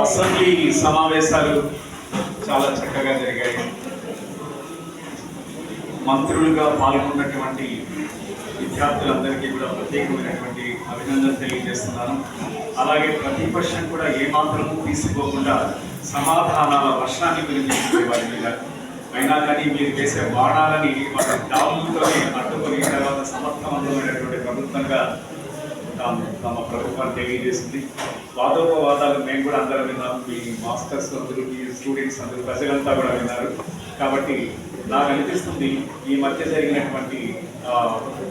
Assembly సమావేశాలు చాలా చక్కగా జరిగాయి. మంత్రులుగా పాల్గొన్నటువంటి విద్యార్థులందరికీ కూడా ప్రత్యేకమైనటువంటి అభినందనలు తెలియజేస్తున్నాను. అలాగే ప్రతిపక్షం కూడా ఏమాత్రం తీసుకోకుండా సమాధానాల వర్షాన్ని కురిపించే వారి మీద. అయినా కానీ మీరు చేసే బాణాలని వాళ్ళ డాములతోనే అడ్డుకొని తర్వాత సమర్థవంతమైనటువంటి ప్రభుత్వంగా తమ ప్రభుత్వాన్ని తెలియజేస్తుంది. వాదోపవాదాలు మేము కూడా అందరూ విన్నాం, మీ మాస్టర్స్ అందరూ, మీ స్టూడెంట్స్ అందరూ, ప్రజలంతా కూడా విన్నారు. కాబట్టి నాకు అనిపిస్తుంది ఈ మధ్య జరిగినటువంటి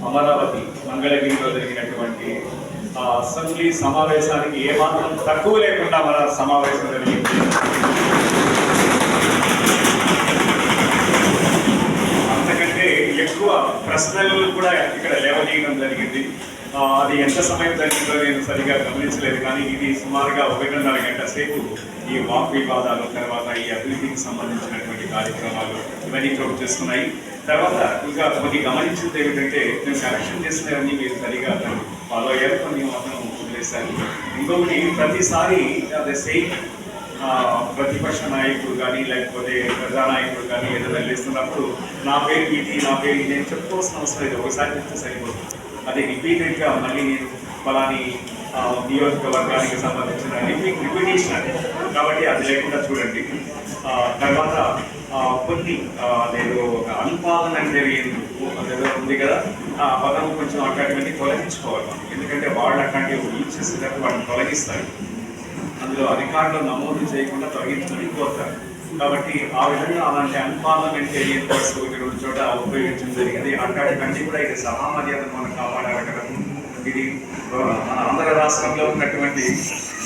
అమరావతి మంగళగిరిలో జరిగినటువంటి అసెంబ్లీ సమావేశానికి ఏమాత్రం తక్కువ లేకుండా మన సమావేశం జరిగింది. అంతకంటే ఎక్కువ ప్రశ్నలు కూడా ఇక్కడ లేవనీయడం జరిగింది. అది ఎంత సమయం జరిగిందో నేను సరిగా గమనించలేదు, కానీ ఇది సుమారుగా 1.5 గంటల సేపు ఈ వాక్ వివాదాలు, తర్వాత ఈ అభివృద్ధికి సంబంధించినటువంటి కార్యక్రమాలు ఇవన్నీ చోటు చేసుకున్నాయి. తర్వాత ఇంకా కొన్ని గమనించింది ఏమిటంటే, నేను కరెక్షన్ చేసినవన్నీ మీరు సరిగా ఫాలో అయ్యారు, కొన్ని మాత్రం వదిలేశారు. ఇంకొకటి, ప్రతిసారి అదే సేమ్ ప్రతిపక్ష నాయకుడు కానీ లేకపోతే ప్రజానాయకుడు కానీ ఏదైనా వెళ్ళిస్తున్నప్పుడు నా పేరు ఇది, నా పేరు ఇది నేను చెప్పుకోవాల్సిన అవసరం లేదు, ఒకసారి చెప్తే సరిపోతుంది. అది రిపీటెడ్గా మళ్ళీ నేను ఫలాని నియోజకవర్గానికి సంబంధించిన రిపిటేషన్, కాబట్టి అది లేకుండా చూడండి. తర్వాత కొన్ని నేను ఒక అనుపాదన అంటే ఏదో ఉంది కదా, ఆ పదం కొంచెం అట్లాంటివన్నీ తొలగించుకోవాలి. ఎందుకంటే వాళ్ళు అట్లాంటివి యూజ్ చేసేటప్పుడు వాటిని తొలగిస్తారు, అందులో అధికారులు నమోదు చేయకుండా తొలగించమని కోరుతారు. కాబట్టి ఆ విధంగా అలాంటి అన్పార్లమెంటేరియన్ వర్డ్స్ 1-2 చోట ఉపయోగించడం జరిగింది. అట్లాంటివన్నీ కూడా ఇది సభా మర్యాదను మనం కాపాడాలి. ఇది మన ఆంధ్ర రాష్ట్రంలో ఉన్నటువంటి,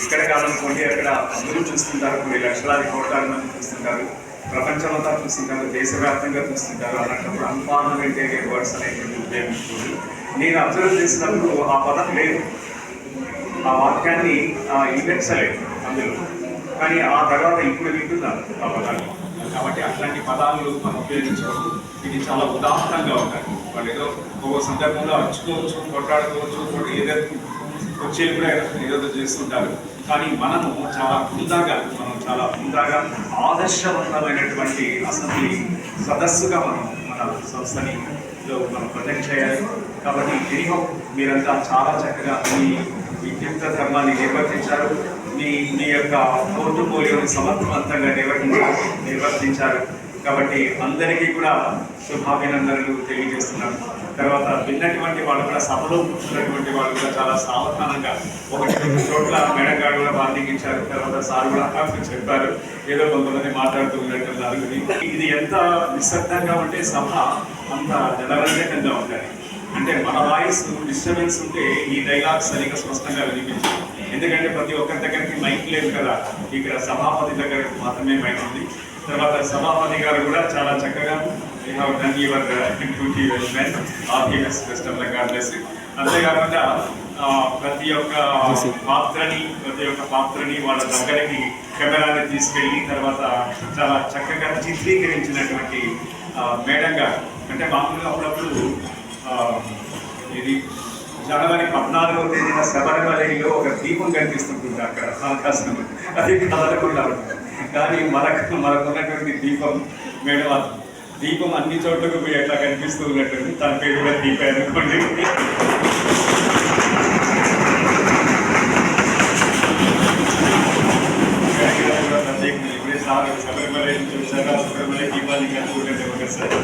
ఇక్కడ కాదనుకోండి అక్కడ అందరూ చూస్తుంటారు, కొన్ని లక్షలాది కోట్లాది మంది చూస్తుంటారు, ప్రపంచమంతా చూస్తుంటారు, దేశవ్యాప్తంగా చూస్తుంటారు. అలాంటప్పుడు అన్పార్లమెంటేరియన్ వర్డ్స్ అనేటువంటి ఉపయోగించుకోండి. నేను అబ్జర్వ్ చేసినప్పుడు ఆ పదం లేదు, ఆ వాక్యాన్ని ఇవ్వలేదు అందులో, కానీ ఆ తర్వాత ఇప్పుడు వింటున్నారు ఆ పదాలు. కాబట్టి అట్లాంటి పదాలు మనం ఉపయోగించకూడదు. ఇది చాలా ఉదాహరణంగా ఉంటాయి. వాళ్ళు ఏదో ఒక సందర్భంలో అరుచుకోవచ్చు, కొట్లాడుకోవచ్చు, ఏదైనా వచ్చేది కూడా ఏదో చేస్తుంటారు. కానీ మనము చాలా హుందాగా ఆదర్శవంతమైనటువంటి అసెంబ్లీ సదస్సుగా మన సంస్థని మనం ప్రొజెక్ట్ చేయాలి. కాబట్టి ఎనిహో మీరంతా చాలా చక్కగా మీ విద్యుక్త ధర్మాన్ని నిర్వర్తించారు, మీ యొక్క పోర్టుఫోలియోని సమర్థవంతంగా నిర్వర్తించారు. కాబట్టి అందరికీ కూడా శుభాభినందనలు తెలియజేస్తున్నాను. తర్వాత విన్నటువంటి వాళ్ళు కూడా, సభలో కూర్చున్నటువంటి వాళ్ళు కూడా చాలా సావధానంగా 1-2 చోట్ల మేడం గారు కూడా బాధించారు. తర్వాత సార్ కూడా చెప్పారు, ఏదో కొంతమంది మాట్లాడుతూ ఉన్నట్టున్నారు. ఇది ఎంత నిశ్శబ్దంగా ఉంటే సభ అంత జనరంజకంగా ఉంటుంది. అంటే మన వాయిస్ డిస్టర్బెన్స్ ఉంటే ఈ డైలాగ్స్ సరిగ్గా స్పష్టంగా వినిపించాలి. ఎందుకంటే ప్రతి ఒక్కరి దగ్గరికి మైక్ లేదు కదా, ఇక్కడ సభాపతి దగ్గర మాత్రమే మైక్ ఉంది. తర్వాత సభాపతి గారు కూడా చాలా చక్కగా అంతేకాకుండా ప్రతి ఒక్క పాత్రని వాళ్ళ దగ్గరికి కెమెరాని తీసుకెళ్ళి తర్వాత చాలా చక్కగా చిత్రీకరించినటువంటి మేడం గారు. అంటే మామూలుగా అప్పుడప్పుడు ఇది జనవరి 14వ తేదీన శబరిమలలో ఒక దీపం కనిపిస్తుంటుంది అక్కడ ఆకాశం, అది కదలకుండా ఉంటుంది. కానీ మనకున్నటువంటి దీపం మేడం, దీపం అన్ని చోట్లకు పోయి ఎట్లా కనిపిస్తూ ఉన్నట్టుంది. తన పేరు కూడా దీపం అనుకోండి. ఇప్పుడే సార్ శబరిమల నుంచి వచ్చాక శబరిమల దీపాన్ని చూడండి ఒకసారి.